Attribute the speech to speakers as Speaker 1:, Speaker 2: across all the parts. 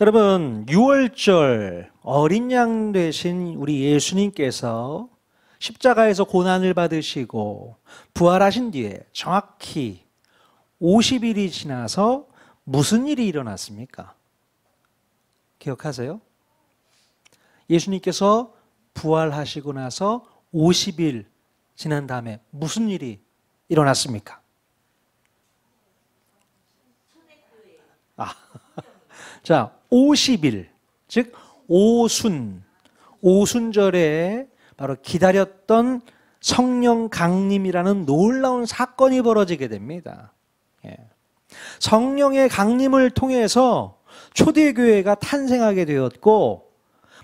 Speaker 1: 여러분, 6월절 어린 양 되신 우리 예수님께서 십자가에서 고난을 받으시고 부활하신 뒤에 정확히 50일이 지나서 무슨 일이 일어났습니까? 기억하세요? 예수님께서 부활하시고 나서 50일 지난 다음에 무슨 일이 일어났습니까? 자, 50일, 즉 오순절에 바로 기다렸던 성령 강림이라는 놀라운 사건이 벌어지게 됩니다. 성령의 강림을 통해서 초대교회가 탄생하게 되었고,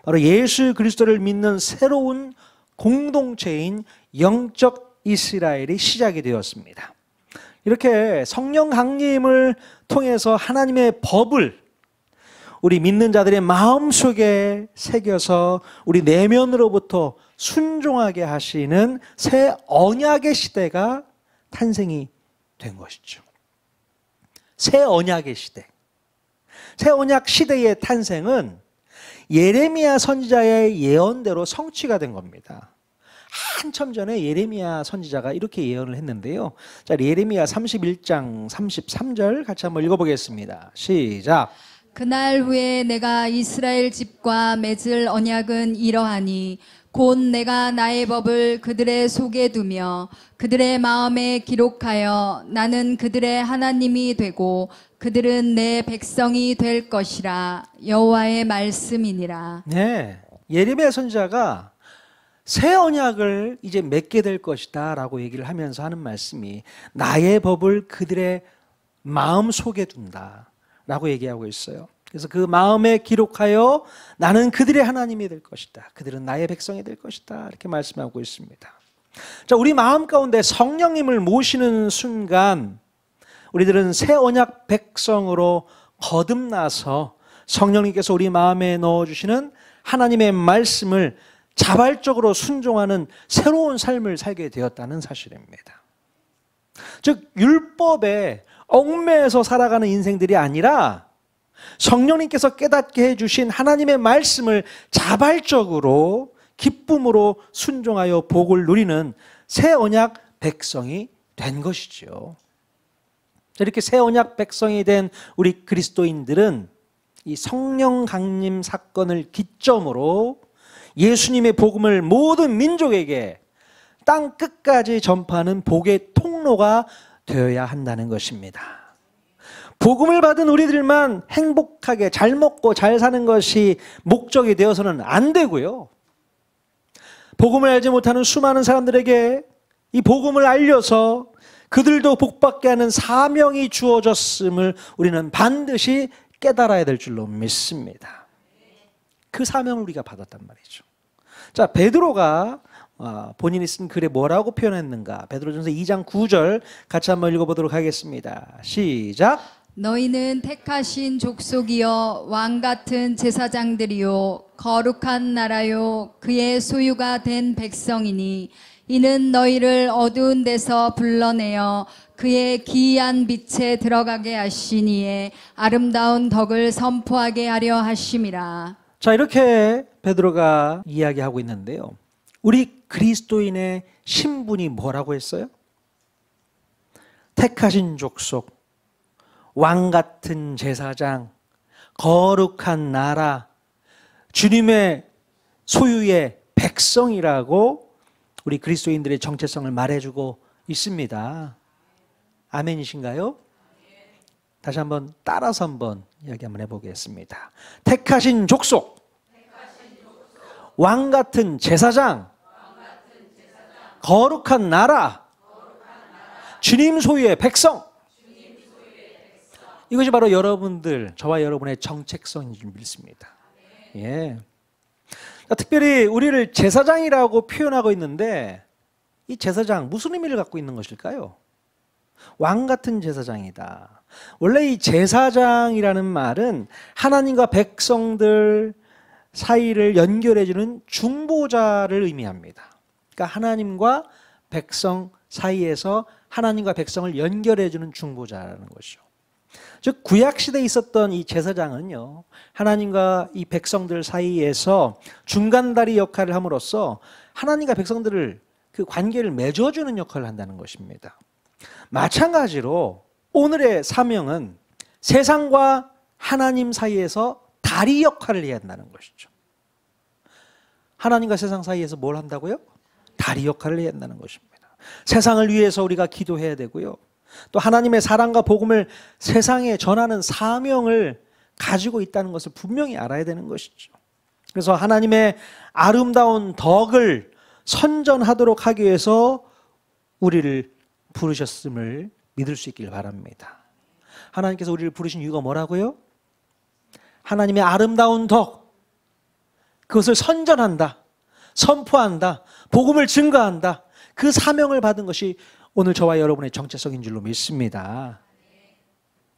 Speaker 1: 바로 예수 그리스도를 믿는 새로운 공동체인 영적 이스라엘이 시작이 되었습니다. 이렇게 성령 강림을 통해서 하나님의 법을 우리 믿는 자들의 마음속에 새겨서 우리 내면으로부터 순종하게 하시는 새 언약의 시대가 탄생이 된 것이죠. 새 언약의 시대. 새 언약 시대의 탄생은 예레미야 선지자의 예언대로 성취가 된 겁니다. 한참 전에 예레미야 선지자가 이렇게 예언을 했는데요. 자, 예레미야 31장 33절 같이 한번 읽어보겠습니다. 시작.
Speaker 2: 그날 후에 내가 이스라엘 집과 맺을 언약은 이러하니 곧 내가 나의 법을 그들의 속에 두며 그들의 마음에 기록하여 나는 그들의 하나님이 되고 그들은 내 백성이 될 것이라. 여호와의 말씀이니라.
Speaker 1: 네, 예레미야 선지자가 새 언약을 이제 맺게 될 것이다 라고 얘기를 하면서 하는 말씀이 나의 법을 그들의 마음 속에 둔다 라고 얘기하고 있어요. 그래서 그 마음에 기록하여 나는 그들의 하나님이 될 것이다, 그들은 나의 백성이 될 것이다, 이렇게 말씀하고 있습니다. 자, 우리 마음 가운데 성령님을 모시는 순간 우리들은 새 언약 백성으로 거듭나서 성령님께서 우리 마음에 넣어주시는 하나님의 말씀을 자발적으로 순종하는 새로운 삶을 살게 되었다는 사실입니다. 즉, 율법에 얽매여서 살아가는 인생들이 아니라 성령님께서 깨닫게 해주신 하나님의 말씀을 자발적으로 기쁨으로 순종하여 복을 누리는 새 언약 백성이 된 것이죠. 이렇게 새 언약 백성이 된 우리 그리스도인들은 이 성령 강림 사건을 기점으로 예수님의 복음을 모든 민족에게 땅 끝까지 전파하는 복의 통로가 되어야 한다는 것입니다. 복음을 받은 우리들만 행복하게 잘 먹고 잘 사는 것이 목적이 되어서는 안 되고요. 복음을 알지 못하는 수많은 사람들에게 이 복음을 알려서 그들도 복받게 하는 사명이 주어졌음을 우리는 반드시 깨달아야 될 줄로 믿습니다. 그 사명을 우리가 받았단 말이죠. 자, 베드로가 본인이 쓴 글에 뭐라고 표현했는가? 베드로전서 2장 9절 같이 한번 읽어보도록 하겠습니다. 시작.
Speaker 2: 너희는 택하신 족속이요 왕 같은 제사장들이요 거룩한 나라요 그의 소유가 된 백성이니 이는 너희를 어두운 데서 불러내어 그의 기이한 빛에 들어가게 하시니에 아름다운 덕을 선포하게 하려 하심이라.
Speaker 1: 자, 이렇게 베드로가 이야기하고 있는데요. 우리 그리스도인의 신분이 뭐라고 했어요? 택하신 족속, 왕 같은 제사장, 거룩한 나라, 주님의 소유의 백성이라고 우리 그리스도인들의 정체성을 말해주고 있습니다. 아멘이신가요? 다시 한번 따라서 한번 이야기 한번 해보겠습니다. 택하신 족속, 왕 같은 제사장, 거룩한 나라, 주님 소유의 백성. 이것이 바로 여러분들, 저와 여러분의 정체성인 줄 믿습니다. 예. 특별히 우리를 제사장이라고 표현하고 있는데 이 제사장 무슨 의미를 갖고 있는 것일까요? 왕 같은 제사장이다. 원래 이 제사장이라는 말은 하나님과 백성들 사이를 연결해주는 중보자를 의미합니다. 그러니까 하나님과 백성 사이에서 하나님과 백성을 연결해주는 중보자라는 것이죠. 즉 구약 시대에 있었던 이 제사장은요, 하나님과 이 백성들 사이에서 중간다리 역할을 함으로써 하나님과 백성들을 그 관계를 맺어주는 역할을 한다는 것입니다. 마찬가지로 오늘의 사명은 세상과 하나님 사이에서 다리 역할을 해야 한다는 것이죠. 하나님과 세상 사이에서 뭘 한다고요? 다리 역할을 해야 한다는 것입니다. 세상을 위해서 우리가 기도해야 되고요. 또 하나님의 사랑과 복음을 세상에 전하는 사명을 가지고 있다는 것을 분명히 알아야 되는 것이죠. 그래서 하나님의 아름다운 덕을 선전하도록 하기 위해서 우리를 부르셨음을 믿을 수 있길 바랍니다. 하나님께서 우리를 부르신 이유가 뭐라고요? 하나님의 아름다운 덕, 그것을 선전한다, 선포한다, 복음을 증거한다, 그 사명을 받은 것이 오늘 저와 여러분의 정체성인 줄로 믿습니다.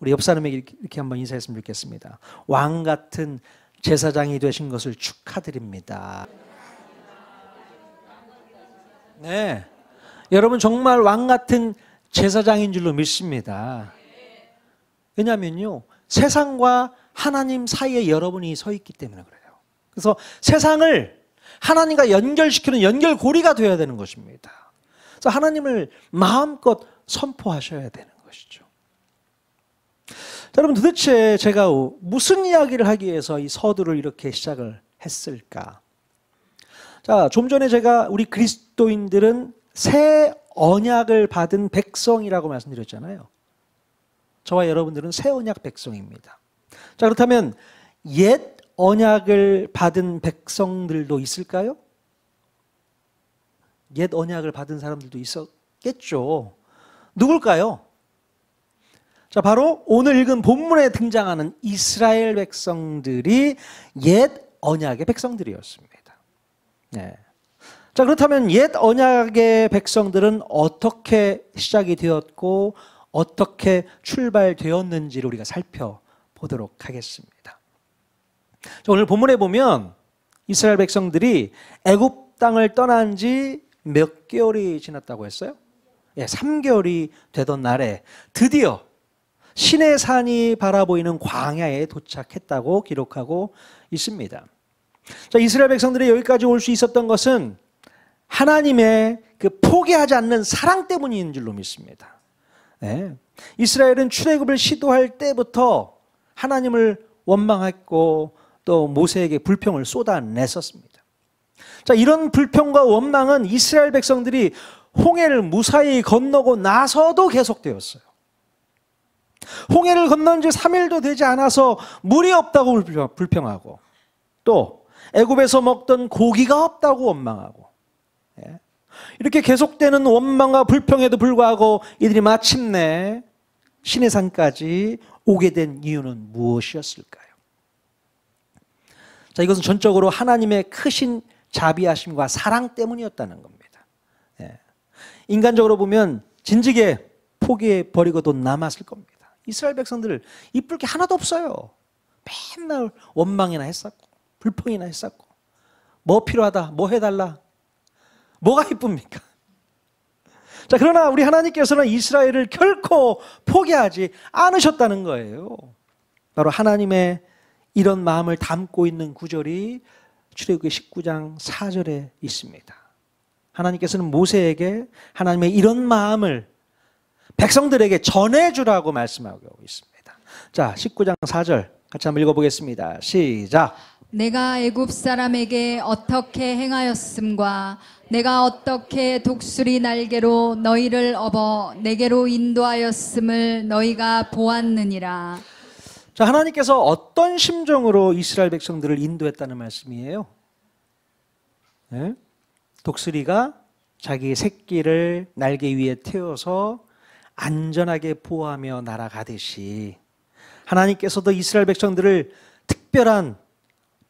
Speaker 1: 우리 옆 사람에게 이렇게 한번 인사했으면 좋겠습니다. 왕 같은 제사장이 되신 것을 축하드립니다. 네, 여러분 정말 왕 같은 제사장인 줄로 믿습니다. 왜냐하면요, 세상과 하나님 사이에 여러분이 서 있기 때문에 그래요. 그래서 세상을 하나님과 연결시키는 연결고리가 되어야 되는 것입니다. 그래서 하나님을 마음껏 선포하셔야 되는 것이죠. 자, 여러분 도대체 제가 무슨 이야기를 하기 위해서 이 서두를 이렇게 시작을 했을까? 자, 좀 전에 제가 우리 그리스도인들은 새 언약을 받은 백성이라고 말씀드렸잖아요. 저와 여러분들은 새 언약 백성입니다. 자, 그렇다면 옛 언약을 받은 백성들도 있을까요? 옛 언약을 받은 사람들도 있었겠죠. 누굴까요? 자, 바로 오늘 읽은 본문에 등장하는 이스라엘 백성들이 옛 언약의 백성들이었습니다. 네. 자, 그렇다면 옛 언약의 백성들은 어떻게 시작이 되었고 어떻게 출발되었는지를 우리가 살펴보도록 하겠습니다. 자, 오늘 본문에 보면 이스라엘 백성들이 애굽 땅을 떠난 지 몇 개월이 지났다고 했어요? 예, 3개월이 되던 날에 드디어 시내 산이 바라보이는 광야에 도착했다고 기록하고 있습니다. 자, 이스라엘 백성들이 여기까지 올 수 있었던 것은 하나님의 그 포기하지 않는 사랑 때문인 줄로 믿습니다. 네. 이스라엘은 출애굽을 시도할 때부터 하나님을 원망했고 또 모세에게 불평을 쏟아냈었습니다. 자, 이런 불평과 원망은 이스라엘 백성들이 홍해를 무사히 건너고 나서도 계속되었어요. 홍해를 건넌 지 3일도 되지 않아서 물이 없다고 불평하고 또 애굽에서 먹던 고기가 없다고 원망하고, 이렇게 계속되는 원망과 불평에도 불구하고 이들이 마침내 시내산까지 오게 된 이유는 무엇이었을까요? 자, 이것은 전적으로 하나님의 크신 자비하심과 사랑 때문이었다는 겁니다. 인간적으로 보면 진즉에 포기해버리고도 남았을 겁니다. 이스라엘 백성들 이쁠 게 하나도 없어요. 맨날 원망이나 했었고 불평이나 했었고 뭐 필요하다, 뭐 해달라, 뭐가 이쁩니까? 자, 그러나 우리 하나님께서는 이스라엘을 결코 포기하지 않으셨다는 거예요. 바로 하나님의 이런 마음을 담고 있는 구절이 출애굽기 19장 4절에 있습니다. 하나님께서는 모세에게 하나님의 이런 마음을 백성들에게 전해주라고 말씀하고 있습니다. 자, 19장 4절 같이 한번 읽어보겠습니다. 시작.
Speaker 2: 내가 애굽 사람에게 어떻게 행하였음과 내가 어떻게 독수리 날개로 너희를 업어 내게로 인도하였음을 너희가 보았느니라.
Speaker 1: 자, 하나님께서 어떤 심정으로 이스라엘 백성들을 인도했다는 말씀이에요? 네? 독수리가 자기 새끼를 날개 위에 태워서 안전하게 보호하며 날아가듯이 하나님께서도 이스라엘 백성들을 특별한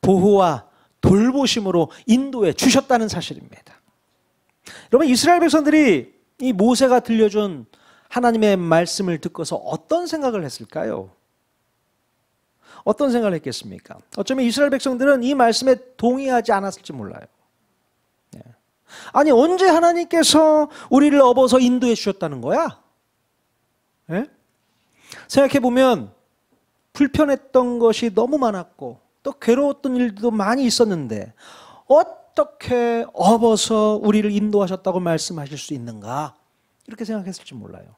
Speaker 1: 보호와 돌보심으로 인도해 주셨다는 사실입니다. 여러분, 이스라엘 백성들이 이 모세가 들려준 하나님의 말씀을 듣고서 어떤 생각을 했을까요? 어떤 생각을 했겠습니까? 어쩌면 이스라엘 백성들은 이 말씀에 동의하지 않았을지 몰라요. 아니, 언제 하나님께서 우리를 업어서 인도해 주셨다는 거야? 예? 생각해 보면 불편했던 것이 너무 많았고 또 괴로웠던 일도 많이 있었는데 어떻게 업어서 우리를 인도하셨다고 말씀하실 수 있는가? 이렇게 생각했을지 몰라요.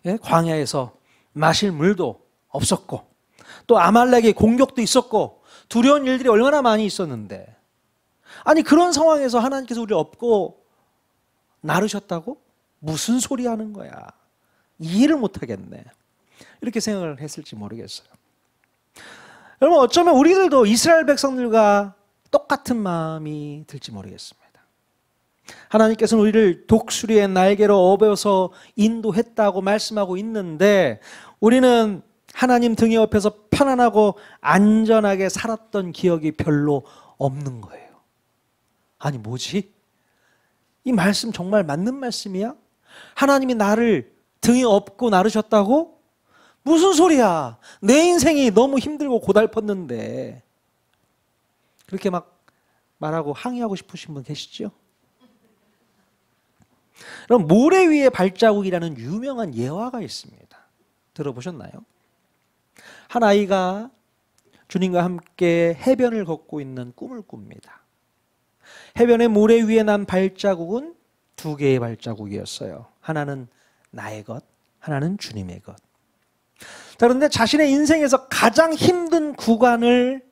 Speaker 1: 예? 광야에서 마실 물도 없었고 또 아말렉의 공격도 있었고 두려운 일들이 얼마나 많이 있었는데 아니 그런 상황에서 하나님께서 우리를 업고 나르셨다고? 무슨 소리 하는 거야? 이해를 못하겠네. 이렇게 생각을 했을지 모르겠어요. 여러분 어쩌면 우리들도 이스라엘 백성들과 똑같은 마음이 들지 모르겠습니다. 하나님께서는 우리를 독수리의 날개로 업어서 인도했다고 말씀하고 있는데 우리는 하나님 등 옆에서 편안하고 안전하게 살았던 기억이 별로 없는 거예요. 아니 뭐지? 이 말씀 정말 맞는 말씀이야? 하나님이 나를 등에 업고 나르셨다고? 무슨 소리야? 내 인생이 너무 힘들고 고달팠는데. 그렇게 막 말하고 항의하고 싶으신 분 계시죠? 그럼 모래 위에 발자국이라는 유명한 예화가 있습니다. 들어보셨나요? 한 아이가 주님과 함께 해변을 걷고 있는 꿈을 꿉니다. 해변의 모래 위에 난 발자국은 두 개의 발자국이었어요. 하나는 나의 것, 하나는 주님의 것. 자, 그런데 자신의 인생에서 가장 힘든 구간을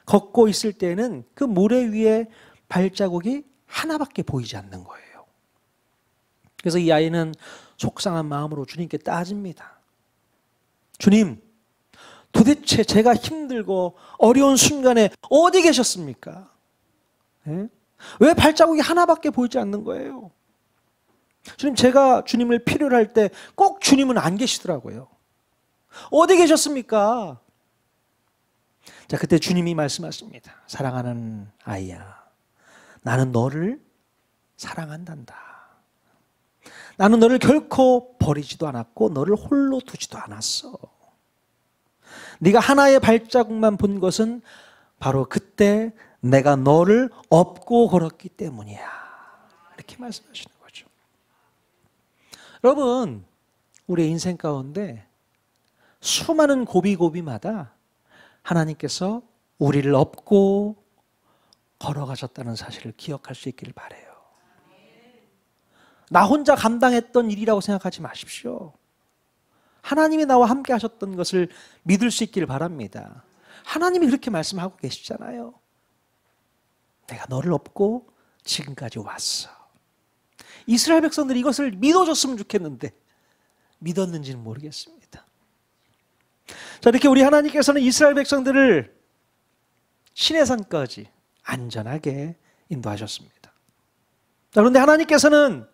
Speaker 1: 걷고 있을 때는 그 모래 위에 발자국이 하나밖에 보이지 않는 거예요. 그래서 이 아이는 속상한 마음으로 주님께 따집니다. 주님, 도대체 제가 힘들고 어려운 순간에 어디 계셨습니까? 네? 왜 발자국이 하나밖에 보이지 않는 거예요? 주님, 제가 주님을 필요로 할 때 꼭 주님은 안 계시더라고요. 어디 계셨습니까? 자, 그때 주님이 말씀하십니다. 사랑하는 아이야, 나는 너를 사랑한단다. 나는 너를 결코 버리지도 않았고 너를 홀로 두지도 않았어. 네가 하나의 발자국만 본 것은 바로 그때 내가 너를 업고 걸었기 때문이야. 이렇게 말씀하시는 거죠. 여러분, 우리의 인생 가운데 수많은 고비고비마다 하나님께서 우리를 업고 걸어가셨다는 사실을 기억할 수 있기를 바라요. 나 혼자 감당했던 일이라고 생각하지 마십시오. 하나님이 나와 함께 하셨던 것을 믿을 수 있기를 바랍니다. 하나님이 그렇게 말씀하고 계시잖아요. 내가 너를 업고 지금까지 왔어. 이스라엘 백성들이 이것을 믿어줬으면 좋겠는데 믿었는지는 모르겠습니다. 자, 이렇게 우리 하나님께서는 이스라엘 백성들을 시내산까지 안전하게 인도하셨습니다. 자, 그런데 하나님께서는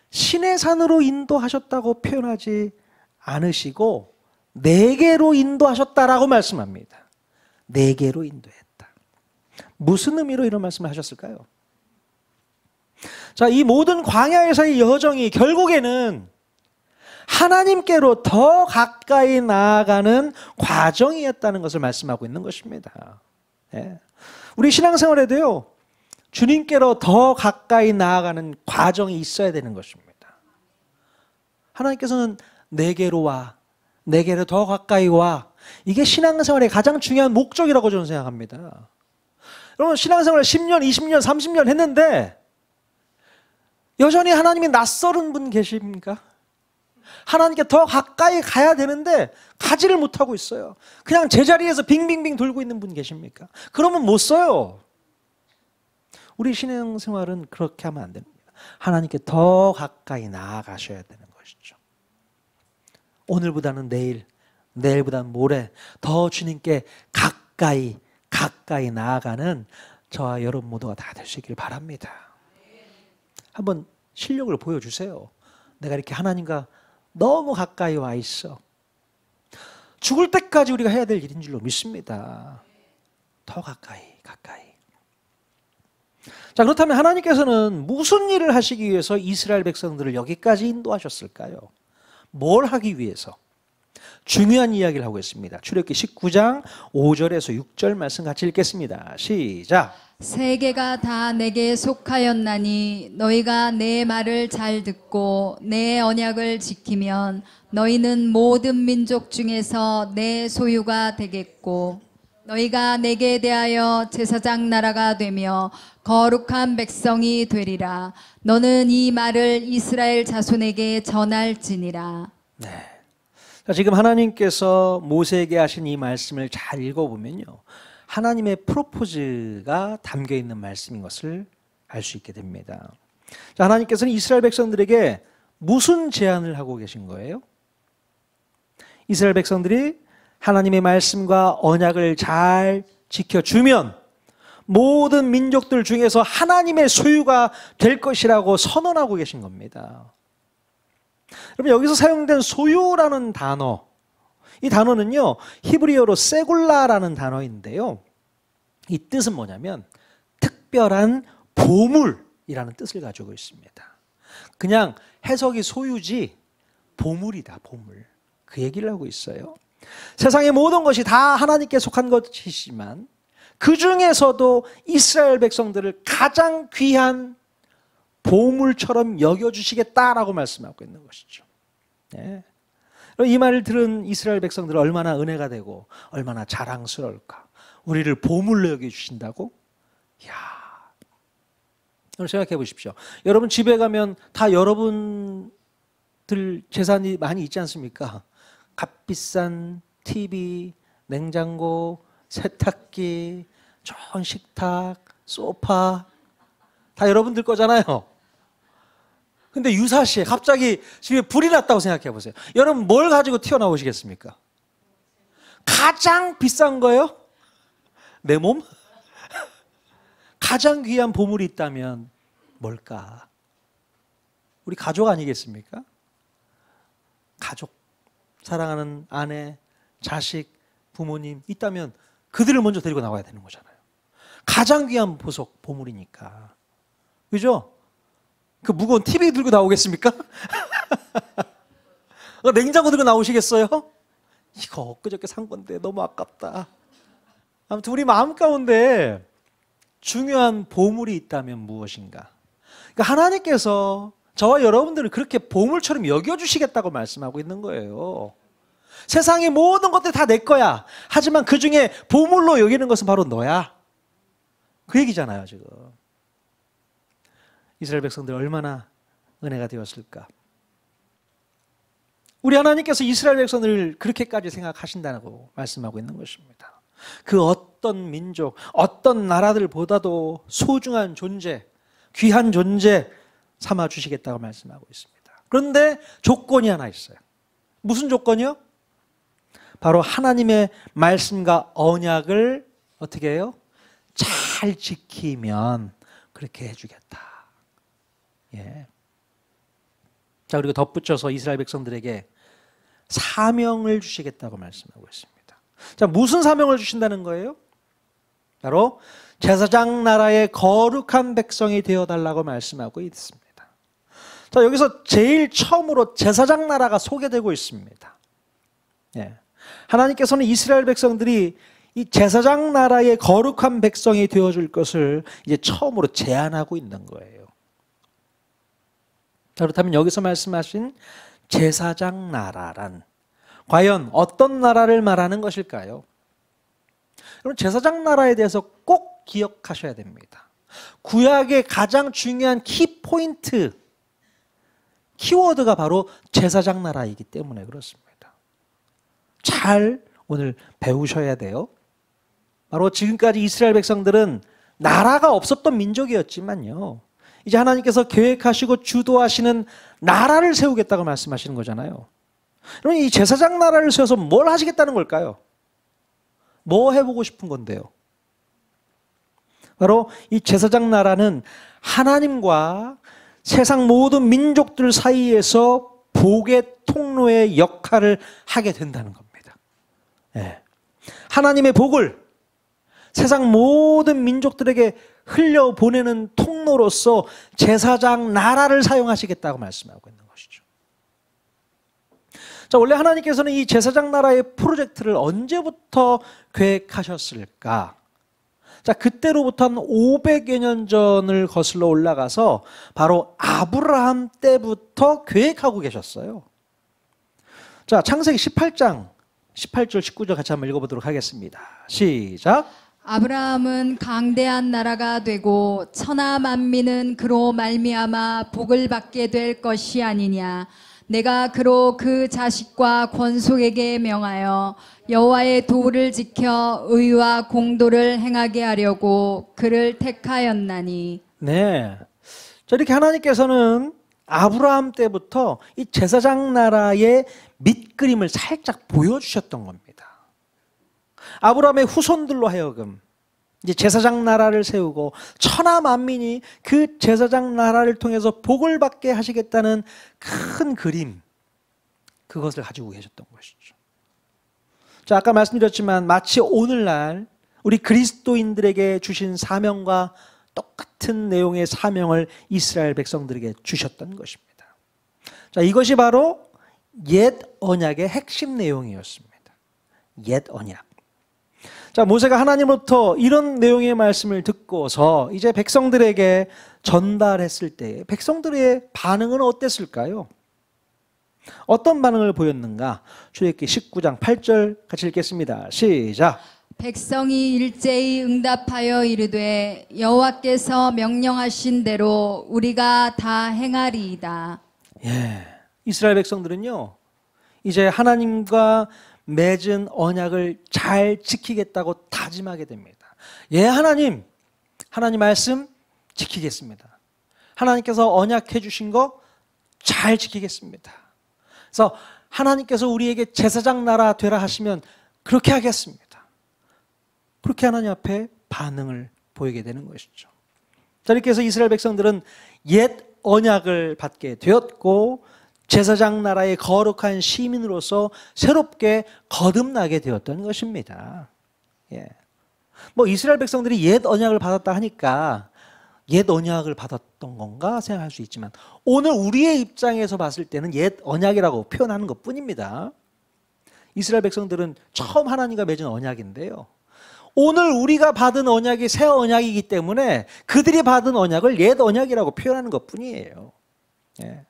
Speaker 1: 시내산으로 인도하셨다고 표현하지 않으시고 네개로 인도하셨다라고 말씀합니다. 네개로 인도했다. 무슨 의미로 이런 말씀을 하셨을까요? 자, 이 모든 광야에서의 여정이 결국에는 하나님께로 더 가까이 나아가는 과정이었다는 것을 말씀하고 있는 것입니다. 예. 우리 신앙생활에도요, 주님께로 더 가까이 나아가는 과정이 있어야 되는 것입니다. 하나님께서는 내게로 와, 내게로 더 가까이 와. 이게 신앙생활의 가장 중요한 목적이라고 저는 생각합니다. 여러분, 신앙생활 10년, 20년, 30년 했는데 여전히 하나님이 낯설은 분 계십니까? 하나님께 더 가까이 가야 되는데 가지를 못하고 있어요. 그냥 제자리에서 빙빙빙 돌고 있는 분 계십니까? 그러면 못 써요. 우리 신앙생활은 그렇게 하면 안 됩니다. 하나님께 더 가까이 나아가셔야 되는 것이죠. 오늘보다는 내일, 내일보다는 모레 더 주님께 가까이 나아가는 저와 여러분 모두가 다 될 수 있기를 바랍니다. 한번 실력을 보여주세요. 내가 이렇게 하나님과 너무 가까이 와 있어. 죽을 때까지 우리가 해야 될 일인 줄로 믿습니다. 더 가까이. 자, 그렇다면 하나님께서는 무슨 일을 하시기 위해서 이스라엘 백성들을 여기까지 인도하셨을까요? 뭘 하기 위해서? 중요한 이야기를 하고 있습니다. 출애굽기 19장 5절에서 6절 말씀 같이 읽겠습니다. 시작.
Speaker 2: 세계가 다 내게 속하였나니 너희가 내 말을 잘 듣고 내 언약을 지키면 너희는 모든 민족 중에서 내 소유가 되겠고 너희가 내게 대하여 제사장 나라가 되며 거룩한 백성이 되리라. 너는 이 말을 이스라엘 자손에게 전할지니라.
Speaker 1: 네. 자, 지금 하나님께서 모세에게 하신 이 말씀을 잘 읽어보면요, 하나님의 프로포즈가 담겨 있는 말씀인 것을 알 수 있게 됩니다. 자, 하나님께서는 이스라엘 백성들에게 무슨 제안을 하고 계신 거예요? 이스라엘 백성들이 하나님의 말씀과 언약을 잘 지켜주면 모든 민족들 중에서 하나님의 소유가 될 것이라고 선언하고 계신 겁니다. 여러분, 여기서 사용된 소유라는 단어, 이 단어는요, 히브리어로 세굴라라는 단어인데요, 이 뜻은 뭐냐면 특별한 보물이라는 뜻을 가지고 있습니다. 그냥 해석이 소유지 보물이다, 보물. 그 얘기를 하고 있어요. 세상의 모든 것이 다 하나님께 속한 것이지만 그 중에서도 이스라엘 백성들을 가장 귀한 보물처럼 여겨주시겠다라고 말씀하고 있는 것이죠. 네. 이 말을 들은 이스라엘 백성들은 얼마나 은혜가 되고 얼마나 자랑스러울까. 우리를 보물로 여겨주신다고? 이야. 여러분 생각해 보십시오. 여러분 집에 가면 다 여러분들 재산이 많이 있지 않습니까? 값비싼 TV, 냉장고, 세탁기, 좋은 식탁, 소파 다 여러분들 거잖아요. 근데 유사시에 갑자기 집에 불이 났다고 생각해 보세요. 여러분 뭘 가지고 튀어나오시겠습니까? 가장 비싼 거요? 내 몸? 가장 귀한 보물이 있다면 뭘까? 우리 가족 아니겠습니까? 가족, 사랑하는 아내, 자식, 부모님 있다면 그들을 먼저 데리고 나와야 되는 거잖아요. 가장 귀한 보석, 보물이니까. 그죠? 그 무거운 TV 들고 나오겠습니까? 냉장고 들고 나오시겠어요? 이거 엊그저께 산 건데 너무 아깝다. 아무튼 우리 마음 가운데 중요한 보물이 있다면 무엇인가? 그러니까 하나님께서 저와 여러분들을 그렇게 보물처럼 여겨주시겠다고 말씀하고 있는 거예요. 세상의 모든 것들이 다 내 거야. 하지만 그 중에 보물로 여기는 것은 바로 너야. 그 얘기잖아요, 지금. 이스라엘 백성들 얼마나 은혜가 되었을까? 우리 하나님께서 이스라엘 백성들을 그렇게까지 생각하신다고 말씀하고 있는 것입니다. 그 어떤 민족, 어떤 나라들보다도 소중한 존재, 귀한 존재 삼아 주시겠다고 말씀하고 있습니다. 그런데 조건이 하나 있어요. 무슨 조건이요? 바로 하나님의 말씀과 언약을 어떻게 해요? 잘 지키면 그렇게 해주겠다. 예. 자, 그리고 덧붙여서 이스라엘 백성들에게 사명을 주시겠다고 말씀하고 있습니다. 자, 무슨 사명을 주신다는 거예요? 바로 제사장 나라의 거룩한 백성이 되어달라고 말씀하고 있습니다. 자, 여기서 제일 처음으로 제사장 나라가 소개되고 있습니다. 예. 하나님께서는 이스라엘 백성들이 이 제사장 나라의 거룩한 백성이 되어줄 것을 이제 처음으로 제안하고 있는 거예요. 자, 그렇다면 여기서 말씀하신 제사장 나라란 과연 어떤 나라를 말하는 것일까요? 여러분, 제사장 나라에 대해서 꼭 기억하셔야 됩니다. 구약의 가장 중요한 키포인트, 키워드가 바로 제사장 나라이기 때문에 그렇습니다. 잘 오늘 배우셔야 돼요. 바로 지금까지 이스라엘 백성들은 나라가 없었던 민족이었지만요, 이제 하나님께서 계획하시고 주도하시는 나라를 세우겠다고 말씀하시는 거잖아요. 그럼 이 제사장 나라를 세워서 뭘 하시겠다는 걸까요? 뭐 해보고 싶은 건데요? 바로 이 제사장 나라는 하나님과 세상 모든 민족들 사이에서 복의 통로의 역할을 하게 된다는 겁니다. 네. 하나님의 복을 세상 모든 민족들에게 흘려보내는 통로로서 제사장 나라를 사용하시겠다고 말씀하고 있는 것이죠. 자, 원래 하나님께서는 이 제사장 나라의 프로젝트를 언제부터 계획하셨을까? 자, 그때로부터 한 500여 년 전을 거슬러 올라가서 바로 아브라함 때부터 계획하고 계셨어요. 자, 창세기 18장 18절 19절 같이 한번 읽어보도록 하겠습니다. 시작.
Speaker 2: 아브라함은 강대한 나라가 되고 천하 만민은 그로 말미암아 복을 받게 될 것이 아니냐. 내가 그로 그 자식과 권속에게 명하여 여호와의 도를 지켜 의와 공도를 행하게 하려고 그를 택하였나니.
Speaker 1: 네. 자, 이렇게 하나님께서는 아브라함 때부터 이 제사장 나라의 밑그림을 살짝 보여주셨던 겁니다. 아브라함의 후손들로 하여금 이제 제사장 나라를 세우고 천하 만민이 그 제사장 나라를 통해서 복을 받게 하시겠다는 큰 그림, 그것을 가지고 계셨던 것이죠. 자, 아까 말씀드렸지만 마치 오늘날 우리 그리스도인들에게 주신 사명과 똑같은 내용의 사명을 이스라엘 백성들에게 주셨던 것입니다. 자, 이것이 바로 옛 언약의 핵심 내용이었습니다. 옛 언약. 자, 모세가 하나님으로부터 이런 내용의 말씀을 듣고서 이제 백성들에게 전달했을 때 백성들의 반응은 어땠을까요? 어떤 반응을 보였는가? 출애굽기 19장 8절 같이 읽겠습니다. 시작.
Speaker 2: 백성이 일제히 응답하여 이르되 여호와께서 명령하신 대로 우리가 다 행하리이다.
Speaker 1: 예, 이스라엘 백성들은요, 이제 하나님과 맺은 언약을 잘 지키겠다고 다짐하게 됩니다. 예, 하나님 말씀 지키겠습니다. 하나님께서 언약해 주신 거 잘 지키겠습니다. 그래서 하나님께서 우리에게 제사장 나라 되라 하시면 그렇게 하겠습니다. 그렇게 하나님 앞에 반응을 보이게 되는 것이죠. 자, 이렇게 해서 이스라엘 백성들은 옛 언약을 받게 되었고 제사장 나라의 거룩한 시민으로서 새롭게 거듭나게 되었던 것입니다. 예. 뭐 이스라엘 백성들이 옛 언약을 받았다 하니까 옛 언약을 받았던 건가 생각할 수 있지만 오늘 우리의 입장에서 봤을 때는 옛 언약이라고 표현하는 것 뿐입니다. 이스라엘 백성들은 처음 하나님과 맺은 언약인데요, 오늘 우리가 받은 언약이 새 언약이기 때문에 그들이 받은 언약을 옛 언약이라고 표현하는 것 뿐이에요. 예.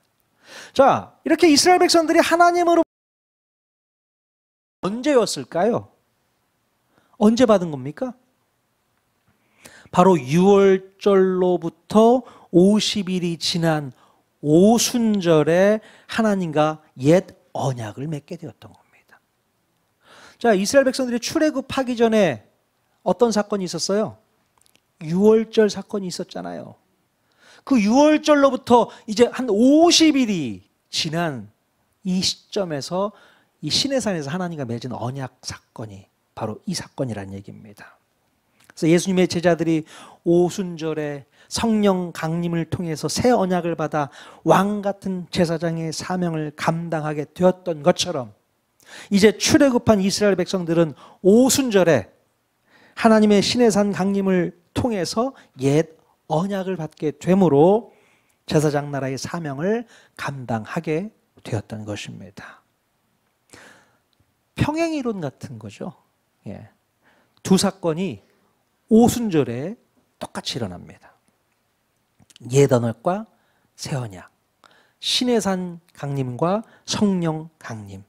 Speaker 1: 자, 이렇게 이스라엘 백성들이 하나님으로 언제였을까요? 언제 받은 겁니까? 바로 유월절로부터 50일이 지난 오순절에 하나님과 옛 언약을 맺게 되었던 겁니다. 자, 이스라엘 백성들이 출애굽하기 전에 어떤 사건이 있었어요? 유월절 사건이 있었잖아요. 그 유월절로부터 이제 한 50일이 지난 이 시점에서 이 시내산에서 하나님과 맺은 언약 사건이 바로 이 사건이란 얘기입니다. 그래서 예수님의 제자들이 오순절에 성령 강림을 통해서 새 언약을 받아 왕 같은 제사장의 사명을 감당하게 되었던 것처럼 이제 출애굽한 이스라엘 백성들은 오순절에 하나님의 시내산 강림을 통해서 옛 언약을 받게 되므로 제사장 나라의 사명을 감당하게 되었던 것입니다. 평행이론 같은 거죠. 예. 두 사건이 오순절에 똑같이 일어납니다. 옛 언약과 새 언약, 시내산 강림과 성령 강림,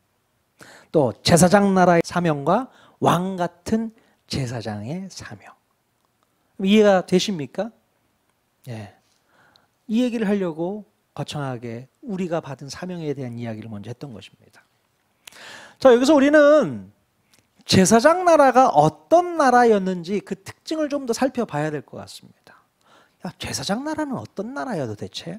Speaker 1: 또 제사장 나라의 사명과 왕 같은 제사장의 사명. 이해가 되십니까? 예. 이 얘기를 하려고 거창하게 우리가 받은 사명에 대한 이야기를 먼저 했던 것입니다. 자, 여기서 우리는 제사장 나라가 어떤 나라였는지 그 특징을 좀 더 살펴봐야 될 것 같습니다. 야, 제사장 나라는 어떤 나라야 도대체?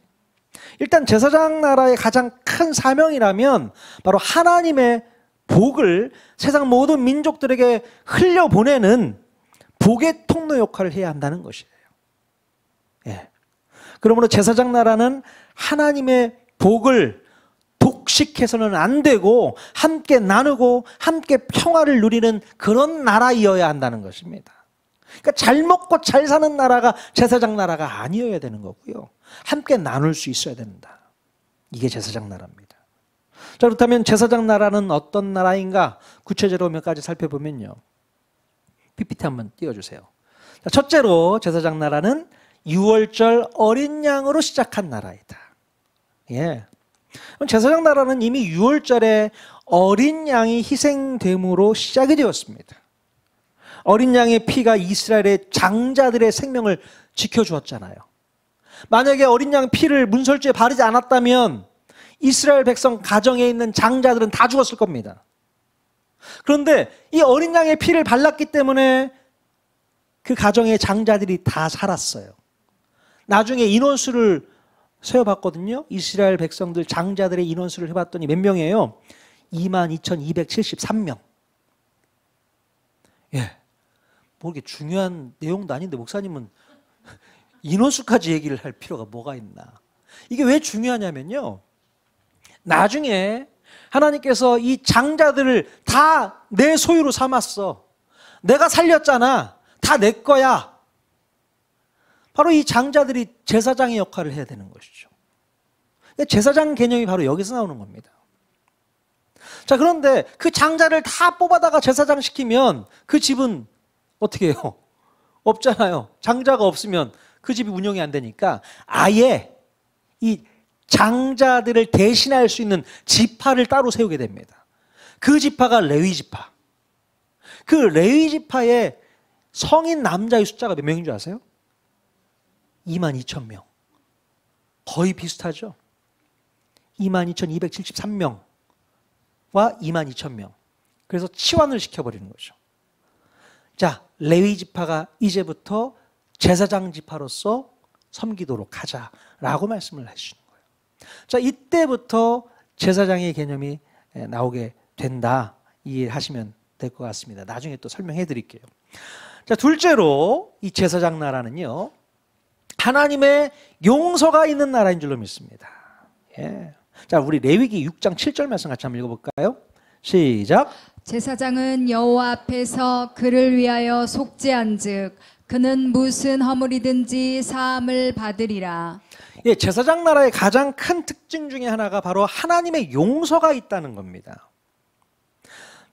Speaker 1: 일단 제사장 나라의 가장 큰 사명이라면 바로 하나님의 복을 세상 모든 민족들에게 흘려보내는 복의 통로 역할을 해야 한다는 것이에요. 예. 그러므로 제사장 나라는 하나님의 복을 독식해서는 안 되고 함께 나누고 함께 평화를 누리는 그런 나라이어야 한다는 것입니다. 그러니까 잘 먹고 잘 사는 나라가 제사장 나라가 아니어야 되는 거고요. 함께 나눌 수 있어야 된다. 이게 제사장 나라입니다. 자, 그렇다면 제사장 나라는 어떤 나라인가? 구체적으로 몇 가지 살펴보면요. PPT 한번 띄워주세요. 자, 첫째로 제사장 나라는 유월절 어린 양으로 시작한 나라이다. 예. 그럼 제사장 나라는 이미 유월절에 어린 양이 희생됨으로 시작이 되었습니다. 어린 양의 피가 이스라엘의 장자들의 생명을 지켜주었잖아요. 만약에 어린 양 피를 문설주에 바르지 않았다면 이스라엘 백성 가정에 있는 장자들은 다 죽었을 겁니다. 그런데 이 어린 양의 피를 발랐기 때문에 그 가정의 장자들이 다 살았어요. 나중에 인원수를 세어봤거든요. 이스라엘 백성들 장자들의 인원수를 해봤더니 몇 명이에요? 22,273명. 예. 뭐 이게 중요한 내용도 아닌데 목사님은 인원수까지 얘기를 할 필요가 뭐가 있나. 이게 왜 중요하냐면요. 나중에 하나님께서 이 장자들을 다 내 소유로 삼았어. 내가 살렸잖아. 다 내 거야. 바로 이 장자들이 제사장의 역할을 해야 되는 것이죠. 제사장 개념이 바로 여기서 나오는 겁니다. 자, 그런데 그 장자를 다 뽑아다가 제사장 시키면 그 집은 어떻게 해요? 없잖아요. 장자가 없으면 그 집이 운영이 안 되니까 아예 이 장자들을 대신할 수 있는 지파를 따로 세우게 됩니다. 그 지파가 레위 지파. 그 레위 지파의 성인 남자의 숫자가 몇 명인 줄 아세요? 22,000명. 거의 비슷하죠? 22,273명과 22,000명. 그래서 치환을 시켜버리는 거죠. 자, 레위 지파가 이제부터 제사장 지파로서 섬기도록 하자라고 말씀을 하시는 거예요. 자, 이때부터 제사장의 개념이 나오게 된다 이해하시면 될 것 같습니다. 나중에 또 설명해 드릴게요. 자, 둘째로 이 제사장 나라는요, 하나님의 용서가 있는 나라인 줄로 믿습니다. 예. 자, 우리 레위기 6장 7절 말씀 같이 한번 읽어볼까요? 시작.
Speaker 2: 제사장은 여호와 앞에서 그를 위하여 속죄한즉 그는 무슨 허물이든지 사함을 받으리라.
Speaker 1: 예, 제사장 나라의 가장 큰 특징 중에 하나가 바로 하나님의 용서가 있다는 겁니다.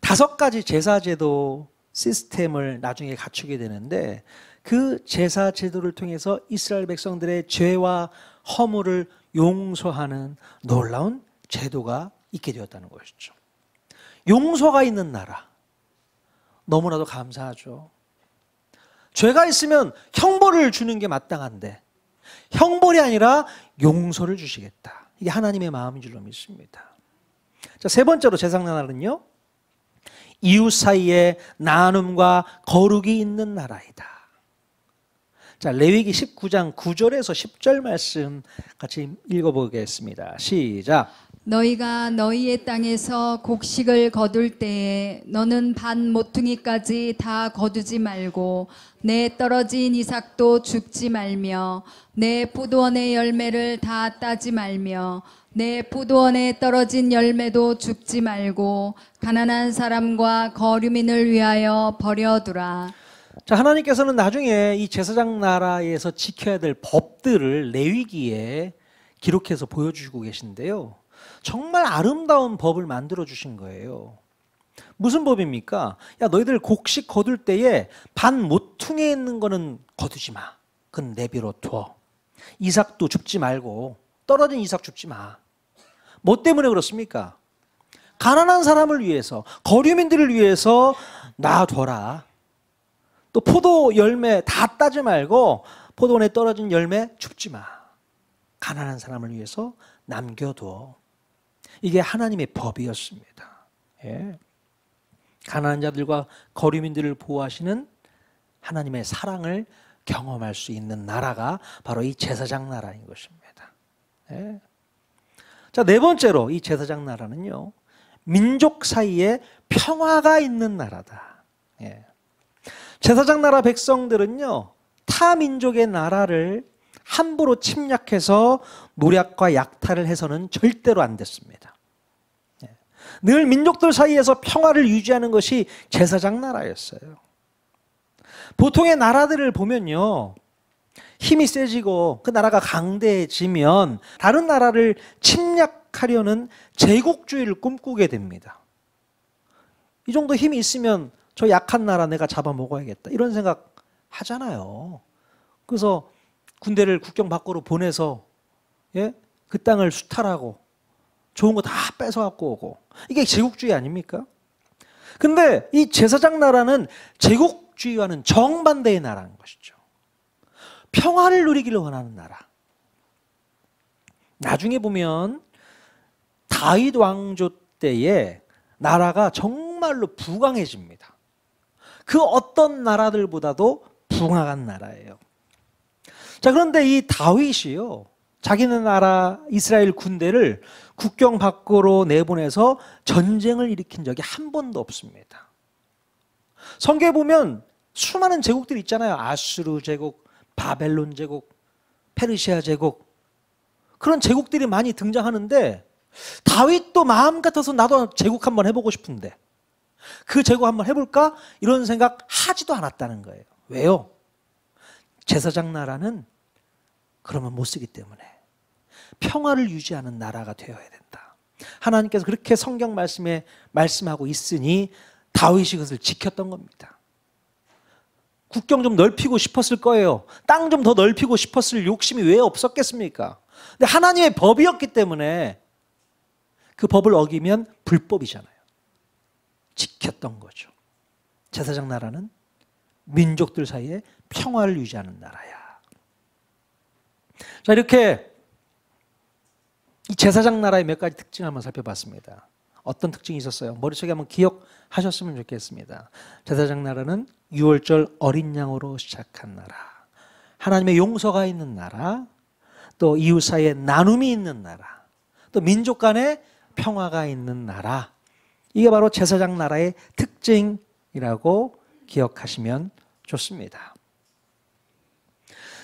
Speaker 1: 5가지 제사 제도 시스템을 나중에 갖추게 되는데 그 제사 제도를 통해서 이스라엘 백성들의 죄와 허물을 용서하는 놀라운 제도가 있게 되었다는 것이죠. 용서가 있는 나라. 너무나도 감사하죠. 죄가 있으면 형벌을 주는 게 마땅한데 형벌이 아니라 용서를 주시겠다. 이게 하나님의 마음인 줄로 믿습니다. 자, 세 번째로 제사장 나라는요, 이웃 사이에 나눔과 거룩이 있는 나라이다. 자, 레위기 19장 9절에서 10절 말씀 같이 읽어보겠습니다. 시작.
Speaker 2: 너희가 너희의 땅에서 곡식을 거둘 때에 너는 반 모퉁이까지 다 거두지 말고 내 떨어진 이삭도 줍지 말며 내 포도원의 열매를 다 따지 말며 내 포도원에 떨어진 열매도 줍지 말고 가난한 사람과 거류민을 위하여 버려두라.
Speaker 1: 자, 하나님께서는 나중에 이 제사장 나라에서 지켜야 될 법들을 레위기에 기록해서 보여주시고 계신데요, 정말 아름다운 법을 만들어 주신 거예요. 무슨 법입니까? 야, 너희들 곡식 거둘 때에 반 모퉁이에 있는 거는 거두지 마. 그건 내비로 둬. 이삭도 줍지 말고 떨어진 이삭 줍지 마. 뭐 때문에 그렇습니까? 가난한 사람을 위해서, 거류민들을 위해서 놔둬라. 또 포도 열매 다 따지 말고 포도원에 떨어진 열매 줍지 마. 가난한 사람을 위해서 남겨둬. 이게 하나님의 법이었습니다. 예. 가난한 자들과 거류민들을 보호하시는 하나님의 사랑을 경험할 수 있는 나라가 바로 이 제사장 나라인 것입니다. 예. 자, 네 번째로 이 제사장 나라는요, 민족 사이에 평화가 있는 나라다. 예. 제사장 나라 백성들은요, 타 민족의 나라를 함부로 침략해서 노략과 약탈을 해서는 절대로 안 됐습니다. 늘 민족들 사이에서 평화를 유지하는 것이 제사장 나라였어요. 보통의 나라들을 보면요, 힘이 세지고 그 나라가 강대해지면 다른 나라를 침략하려는 제국주의를 꿈꾸게 됩니다. 이 정도 힘이 있으면 저 약한 나라 내가 잡아먹어야겠다, 이런 생각 하잖아요. 그래서 군대를 국경 밖으로 보내서 그 땅을 수탈하고 좋은 거 다 뺏어갖고 오고 이게 제국주의 아닙니까? 근데 이 제사장 나라는 제국주의와는 정반대의 나라인 것이죠. 평화를 누리기를 원하는 나라. 나중에 보면 다윗 왕조 때에 나라가 정말로 부강해집니다. 그 어떤 나라들보다도 부강한 나라예요. 자, 그런데 이 다윗이요, 자기네 나라 이스라엘 군대를 국경 밖으로 내보내서 전쟁을 일으킨 적이 한 번도 없습니다. 성경에 보면 수많은 제국들이 있잖아요. 아수르 제국, 바벨론 제국, 페르시아 제국, 그런 제국들이 많이 등장하는데 다윗도 마음 같아서 나도 제국 한번 해보고 싶은데 그 제국 한번 해볼까? 이런 생각 하지도 않았다는 거예요. 왜요? 제사장 나라는 그러면 못 쓰기 때문에 평화를 유지하는 나라가 되어야 된다. 하나님께서 그렇게 성경 말씀에 말씀하고 있으니 다윗이 그것을 지켰던 겁니다. 국경 좀 넓히고 싶었을 거예요. 땅 좀 더 넓히고 싶었을 욕심이 왜 없었겠습니까? 근데 하나님의 법이었기 때문에 그 법을 어기면 불법이잖아요. 지켰던 거죠. 제사장 나라는 민족들 사이에 평화를 유지하는 나라야. 자, 이렇게 이 제사장 나라의 몇 가지 특징을 한번 살펴봤습니다. 어떤 특징이 있었어요? 머릿속에 한번 기억하셨으면 좋겠습니다. 제사장 나라는 6월절 어린 양으로 시작한 나라, 하나님의 용서가 있는 나라, 또 이웃 사이에 나눔이 있는 나라, 또 민족 간에 평화가 있는 나라. 이게 바로 제사장 나라의 특징이라고 기억하시면 좋습니다.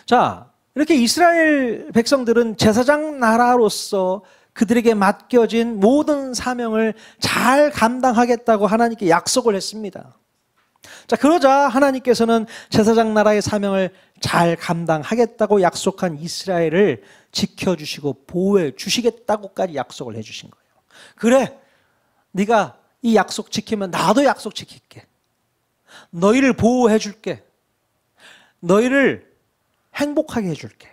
Speaker 1: 자, 이렇게 이스라엘 백성들은 제사장 나라로서 그들에게 맡겨진 모든 사명을 잘 감당하겠다고 하나님께 약속을 했습니다. 자, 그러자 하나님께서는 제사장 나라의 사명을 잘 감당하겠다고 약속한 이스라엘을 지켜주시고 보호해 주시겠다고까지 약속을 해주신 거예요. 그래, 네가 이 약속 지키면 나도 약속 지킬게. 너희를 보호해 줄게. 너희를 행복하게 해줄게.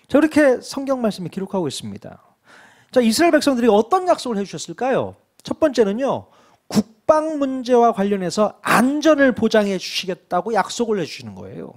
Speaker 1: 자, 이렇게 성경 말씀이 기록하고 있습니다. 자, 이스라엘 백성들이 어떤 약속을 해주셨을까요? 첫 번째는요, 국방 문제와 관련해서 안전을 보장해 주시겠다고 약속을 해주시는 거예요.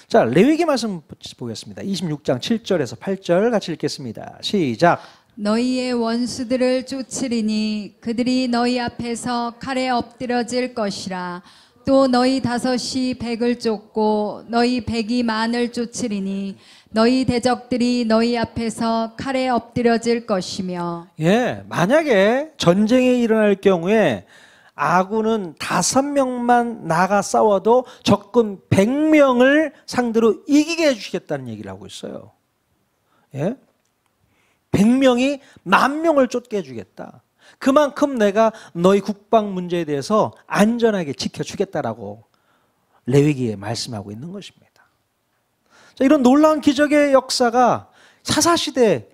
Speaker 1: 자, 레위기 말씀 보겠습니다. 26장 7절에서 8절 같이 읽겠습니다. 시작.
Speaker 2: 너희의 원수들을 쫓으리니 그들이 너희 앞에서 칼에 엎드려질 것이라. 또 너희 다섯이 백을 쫓고 너희 백이 만을 쫓으리니 너희 대적들이 너희 앞에서 칼에 엎드려질 것이며.
Speaker 1: 예, 만약에 전쟁이 일어날 경우에 아군은 5명만 나가 싸워도 적군 100명을 상대로 이기게 해주시겠다는 얘기를 하고 있어요. 예? 100명이 10,000명을 쫓게 해주겠다. 그만큼 내가 너희 국방 문제에 대해서 안전하게 지켜주겠다라고 레위기에 말씀하고 있는 것입니다. 자, 이런 놀라운 기적의 역사가 사사시대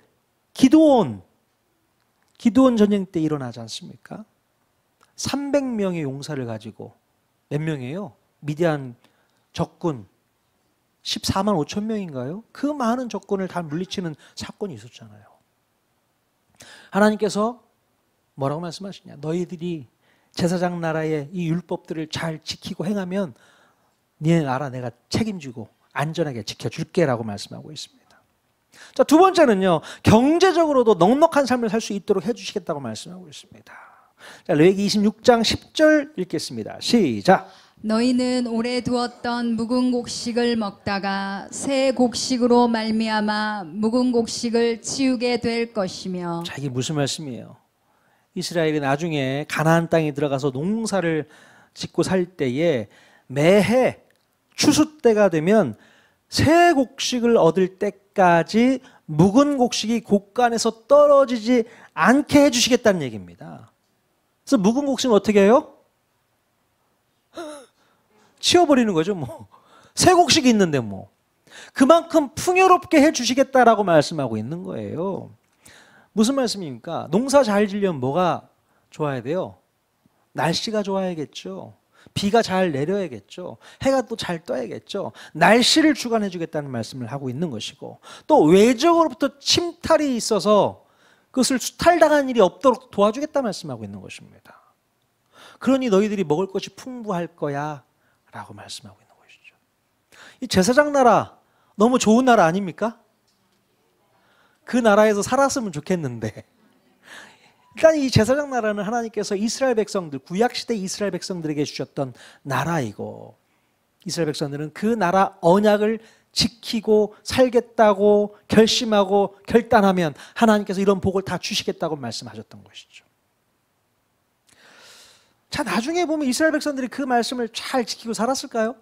Speaker 1: 기드온 전쟁 때 일어나지 않습니까? 300명의 용사를 가지고 몇 명이에요? 미디안 적군 14만 5천 명인가요? 그 많은 적군을 다 물리치는 사건이 있었잖아요. 하나님께서 뭐라고 말씀하시냐? 너희들이 제사장 나라의 이 율법들을 잘 지키고 행하면 네 나라 내가 책임지고 안전하게 지켜줄게라고 말씀하고 있습니다. 자, 두 번째는요, 경제적으로도 넉넉한 삶을 살 수 있도록 해주시겠다고 말씀하고 있습니다. 자, 레위기 26장 10절 읽겠습니다. 시작.
Speaker 2: 너희는 오래 두었던 묵은 곡식을 먹다가 새 곡식으로 말미암아 묵은 곡식을 치우게 될 것이며.
Speaker 1: 자, 이게 무슨 말씀이에요? 이스라엘이 나중에 가나안 땅에 들어가서 농사를 짓고 살 때에 매해 추수 때가 되면 새 곡식을 얻을 때까지 묵은 곡식이 곳간에서 떨어지지 않게 해주시겠다는 얘기입니다. 그래서 묵은 곡식은 어떻게 해요? 치워버리는 거죠, 뭐. 새 곡식이 있는데 뭐. 그만큼 풍요롭게 해주시겠다라고 말씀하고 있는 거예요. 무슨 말씀입니까? 농사 잘 지려면 뭐가 좋아야 돼요? 날씨가 좋아야겠죠. 비가 잘 내려야겠죠. 해가 또 잘 떠야겠죠. 날씨를 주관해 주겠다는 말씀을 하고 있는 것이고, 또 외적으로부터 침탈이 있어서 그것을 수탈당한 일이 없도록 도와주겠다 말씀하고 있는 것입니다. 그러니 너희들이 먹을 것이 풍부할 거야 라고 말씀하고 있는 것이죠. 이 제사장 나라 너무 좋은 나라 아닙니까? 그 나라에서 살았으면 좋겠는데, 일단 이 제사장 나라는 하나님께서 이스라엘 백성들, 구약시대 이스라엘 백성들에게 주셨던 나라이고, 이스라엘 백성들은 그 나라 언약을 지키고 살겠다고 결심하고 결단하면 하나님께서 이런 복을 다 주시겠다고 말씀하셨던 것이죠. 자, 나중에 보면 이스라엘 백성들이 그 말씀을 잘 지키고 살았을까요?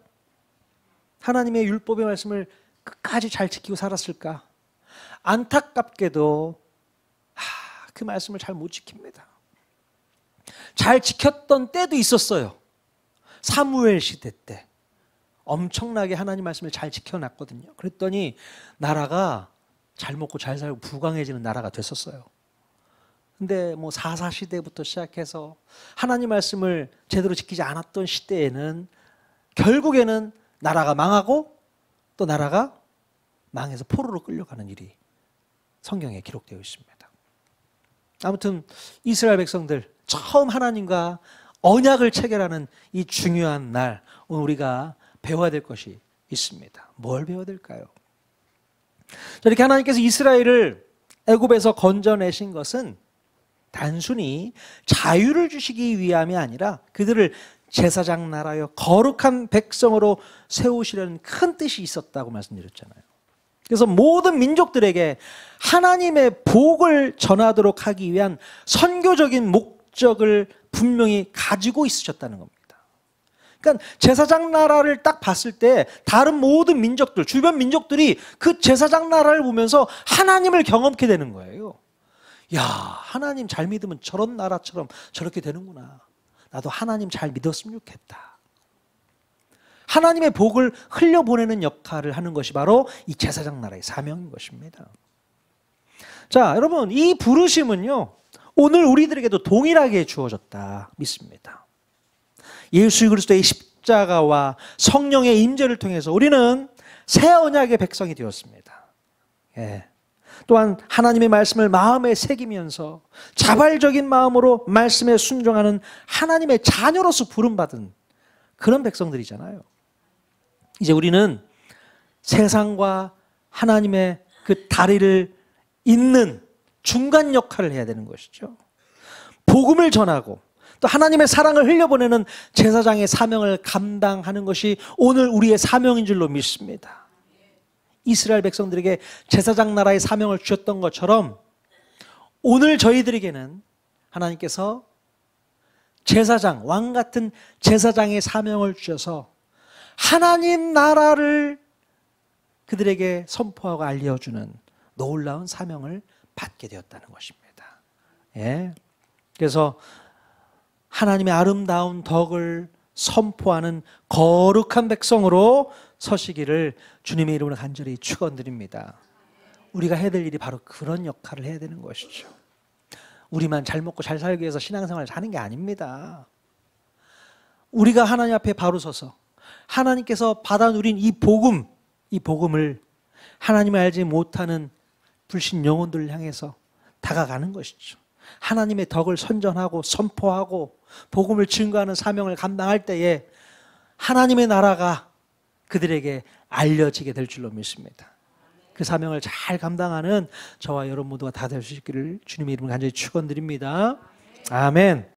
Speaker 1: 하나님의 율법의 말씀을 끝까지 잘 지키고 살았을까? 안타깝게도 그 말씀을 잘 못 지킵니다. 잘 지켰던 때도 있었어요. 사무엘 시대 때 엄청나게 하나님 말씀을 잘 지켜놨거든요. 그랬더니 나라가 잘 먹고 잘 살고 부강해지는 나라가 됐었어요. 근데 뭐 사사 시대부터 시작해서 하나님 말씀을 제대로 지키지 않았던 시대에는 결국에는 나라가 망하고 또 나라가 망해서 포로로 끌려가는 일이 성경에 기록되어 있습니다. 아무튼 이스라엘 백성들 처음 하나님과 언약을 체결하는 이 중요한 날, 오늘 우리가 배워야 될 것이 있습니다. 뭘 배워야 될까요? 이렇게 하나님께서 이스라엘을 애굽에서 건져내신 것은 단순히 자유를 주시기 위함이 아니라 그들을 제사장 나라여 거룩한 백성으로 세우시려는 큰 뜻이 있었다고 말씀드렸잖아요. 그래서 모든 민족들에게 하나님의 복을 전하도록 하기 위한 선교적인 목적을 분명히 가지고 있으셨다는 겁니다. 그러니까 제사장 나라를 딱 봤을 때 다른 모든 민족들, 주변 민족들이 그 제사장 나라를 보면서 하나님을 경험케 되는 거예요. 야, 하나님 잘 믿으면 저런 나라처럼 저렇게 되는구나. 나도 하나님 잘 믿었으면 좋겠다. 하나님의 복을 흘려보내는 역할을 하는 것이 바로 이 제사장 나라의 사명인 것입니다. 자, 여러분, 이 부르심은요, 오늘 우리들에게도 동일하게 주어졌다 믿습니다. 예수 그리스도의 십자가와 성령의 임재를 통해서 우리는 새 언약의 백성이 되었습니다. 예. 또한 하나님의 말씀을 마음에 새기면서 자발적인 마음으로 말씀에 순종하는 하나님의 자녀로서 부름받은 그런 백성들이잖아요. 이제 우리는 세상과 하나님의 그 다리를 잇는 중간 역할을 해야 되는 것이죠. 복음을 전하고 또 하나님의 사랑을 흘려보내는 제사장의 사명을 감당하는 것이 오늘 우리의 사명인 줄로 믿습니다. 이스라엘 백성들에게 제사장 나라의 사명을 주셨던 것처럼 오늘 저희들에게는 하나님께서 제사장, 왕 같은 제사장의 사명을 주셔서 하나님 나라를 그들에게 선포하고 알려주는 놀라운 사명을 받게 되었다는 것입니다. 예. 그래서 하나님의 아름다운 덕을 선포하는 거룩한 백성으로 서시기를 주님의 이름으로 간절히 축원드립니다. 우리가 해야 될 일이 바로 그런 역할을 해야 되는 것이죠. 우리만 잘 먹고 잘 살기 위해서 신앙생활을 하는 게 아닙니다. 우리가 하나님 앞에 바로 서서 하나님께서 받아 누린 이 복음을 하나님을 알지 못하는 불신 영혼들을 향해서 다가가는 것이죠. 하나님의 덕을 선전하고 선포하고 복음을 증거하는 사명을 감당할 때에 하나님의 나라가 그들에게 알려지게 될 줄로 믿습니다. 그 사명을 잘 감당하는 저와 여러분 모두가 다 될 수 있기를 주님의 이름으로 간절히 축원드립니다. 아멘.